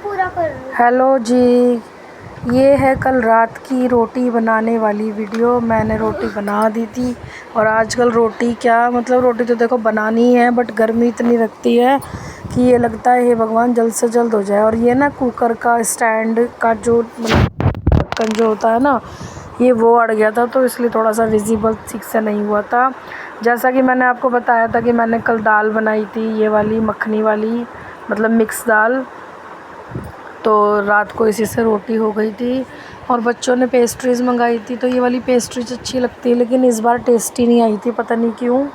पूरा कर रही हूँ। हेलो जी, ये है कल रात की रोटी बनाने वाली वीडियो। मैंने रोटी बना दी थी और आजकल रोटी क्या मतलब रोटी तो देखो बनानी है, बट गर्मी इतनी लगती है कि ये लगता है हे भगवान जल्द से जल्द हो जाए। और ये ना कुकर का स्टैंड का जो ढक्कन जो होता है ना, ये वो अड़ गया था, तो इसलिए थोड़ा सा विजिबल ठीक से नहीं हुआ था। जैसा कि मैंने आपको बताया था कि मैंने कल दाल बनाई थी, ये वाली मखनी वाली, मतलब मिक्स दाल। तो रात को इसी से रोटी हो गई थी। और बच्चों ने पेस्ट्रीज़ मंगाई थी, तो ये वाली पेस्ट्रीज अच्छी लगती है, लेकिन इस बार टेस्टी नहीं आई थी, पता नहीं क्यों।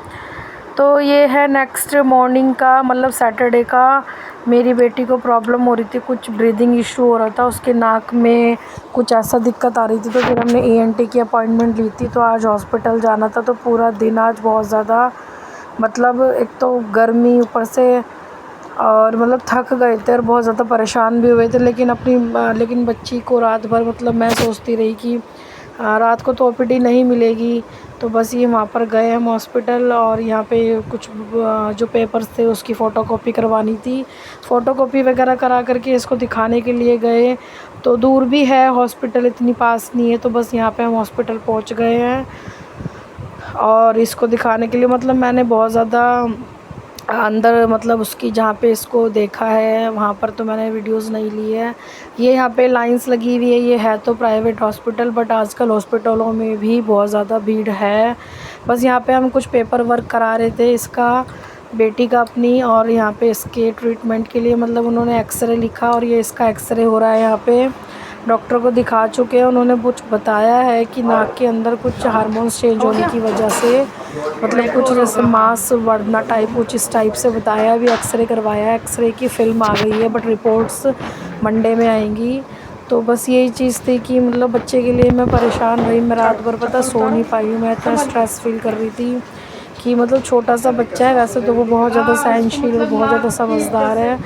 तो ये है नेक्स्ट मॉर्निंग का, मतलब सैटरडे का। मेरी बेटी को प्रॉब्लम हो रही थी, कुछ ब्रीदिंग इशू हो रहा था, उसके नाक में कुछ ऐसा दिक्कत आ रही थी, तो फिर हमने ENT की अपॉइंटमेंट ली थी। तो आज हॉस्पिटल जाना था, तो पूरा दिन आज बहुत ज़्यादा, मतलब एक तो गर्मी ऊपर से, और मतलब थक गए थे और बहुत ज़्यादा परेशान भी हुए थे। लेकिन बच्ची को रात भर, मतलब मैं सोचती रही कि रात को तो OPD नहीं मिलेगी, तो बस ये वहाँ पर गए हम हॉस्पिटल। और यहाँ पे कुछ जो पेपर्स थे उसकी फ़ोटोकॉपी करवानी थी, फ़ोटोकॉपी वगैरह करा करके इसको दिखाने के लिए गए। तो दूर भी है हॉस्पिटल, इतनी पास नहीं है, तो बस यहाँ पे हम हॉस्पिटल पहुँच गए हैं। और इसको दिखाने के लिए, मतलब मैंने बहुत ज़्यादा अंदर, मतलब उसकी जहाँ पे इसको देखा है वहाँ पर तो मैंने वीडियोस नहीं ली है। ये यहाँ पे लाइंस लगी हुई है, ये है तो प्राइवेट हॉस्पिटल, बट आजकल हॉस्पिटलों में भी बहुत ज़्यादा भीड़ है। बस यहाँ पे हम कुछ पेपर वर्क करा रहे थे इसका, बेटी का अपनी, और यहाँ पे इसके ट्रीटमेंट के लिए, मतलब उन्होंने एक्सरे लिखा और ये इसका एक्सरे हो रहा है। यहाँ पे डॉक्टर को दिखा चुके हैं, उन्होंने कुछ बताया है कि नाक के अंदर कुछ हार्मोन्स चेंज होने की वजह से, मतलब कुछ जैसे मांस बढ़ना टाइप, कुछ इस टाइप से बताया। अभी एक्सरे करवाया है, एक्सरे की फ़िल्म आ गई है, बट रिपोर्ट्स मंडे में आएंगी। तो बस यही चीज़ थी कि मतलब बच्चे के लिए मैं परेशान रही, मैं रात भर पता सो नहीं पाई हूँ, मैं इतना स्ट्रेस फील कर रही थी कि मतलब छोटा सा बच्चा है, वैसे तो वो बहुत ज़्यादा सहनशील और बहुत ज़्यादा समझदार है,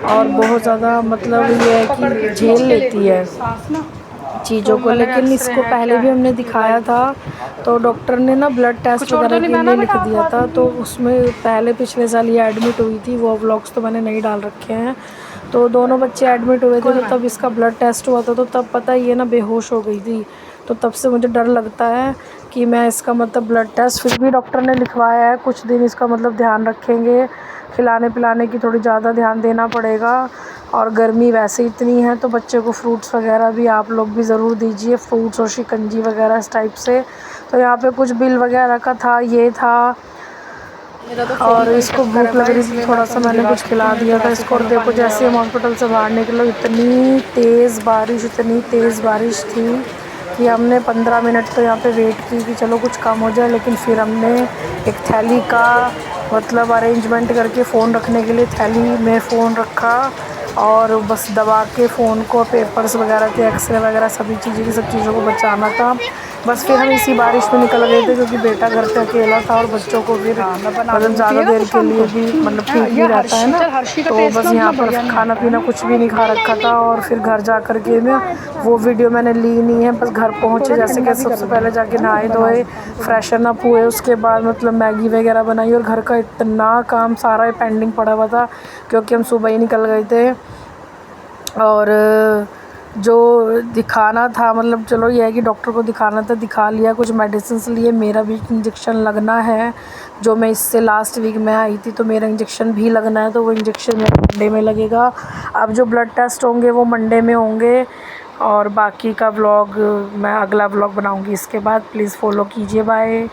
और बहुत ज़्यादा मतलब ये है कि झेल लेती है चीज़ों को। लेकिन इसको पहले भी हमने दिखाया था, तो डॉक्टर ने ना ब्लड टेस्ट वगैरह के लिए लिख दिया था, तो उसमें पहले पिछले साल ये एडमिट हुई थी। वो व्लॉग्स तो मैंने नहीं डाल रखे हैं। तो दोनों बच्चे एडमिट हुए थे, तो तब इसका ब्लड टेस्ट हुआ था, तो तब पता ये ना बेहोश हो गई थी। तो तब से मुझे डर लगता है कि मैं इसका मतलब ब्लड टेस्ट, फिर भी डॉक्टर ने लिखवाया है, कुछ दिन इसका मतलब ध्यान रखेंगे, खिलाने पिलाने की थोड़ी ज़्यादा ध्यान देना पड़ेगा। और गर्मी वैसे इतनी है, तो बच्चे को फ्रूट्स वगैरह भी आप लोग भी ज़रूर दीजिए, फ्रूट्स और शिकंजी वगैरह इस टाइप से। तो यहाँ पे कुछ बिल वगैरह का था, ये था। और इसको भूख लग रही थी, थोड़ा सा मैंने कुछ खिला दिया था इसको। और देखो जैसे हम हॉस्पिटल से बाहर निकले, इतनी तेज़ बारिश थी कि हमने 15 मिनट तो यहाँ पे वेट की कि चलो कुछ कम हो जाए। लेकिन फिर हमने एक थैली का मतलब अरेंजमेंट करके, फ़ोन रखने के लिए थैली में फ़ोन रखा, और बस दबा के फ़ोन को, पेपर्स वगैरह थे, एक्सरे वगैरह सभी चीज़ें की सब चीज़ों को बचाना था। बस फिर हम इसी बारिश में निकल गए थे, क्योंकि बेटा घर पे अकेला था और बच्चों को फिर मतलब ज़्यादा देर के लिए भी मतलब ठीक नहीं रहता है ना। तो बस यहाँ पर खाना पीना कुछ भी नहीं खा रखा था। और फिर घर जा कर के मैं वो वीडियो मैंने ली नहीं है, बस घर पहुँचे जैसे कि सबसे पहले जाके नहाए धोए, फ्रेशन अप हुए, उसके बाद मतलब मैगी वगैरह बनाई। और घर का इतना काम सारा पेंडिंग पड़ा हुआ था, क्योंकि हम सुबह ही निकल गए थे। और जो दिखाना था, मतलब चलो ये है कि डॉक्टर को दिखाना था, दिखा लिया, कुछ मेडिसिन लिए। मेरा भी इंजेक्शन लगना है, जो मैं इससे लास्ट वीक में आई थी, तो मेरा इंजेक्शन भी लगना है, तो वो इंजेक्शन मेरा मंडे में लगेगा। अब जो ब्लड टेस्ट होंगे वो मंडे में होंगे, और बाकी का व्लॉग मैं अगला व्लॉग बनाऊंगी इसके बाद। प्लीज़ फॉलो कीजिए, बाय।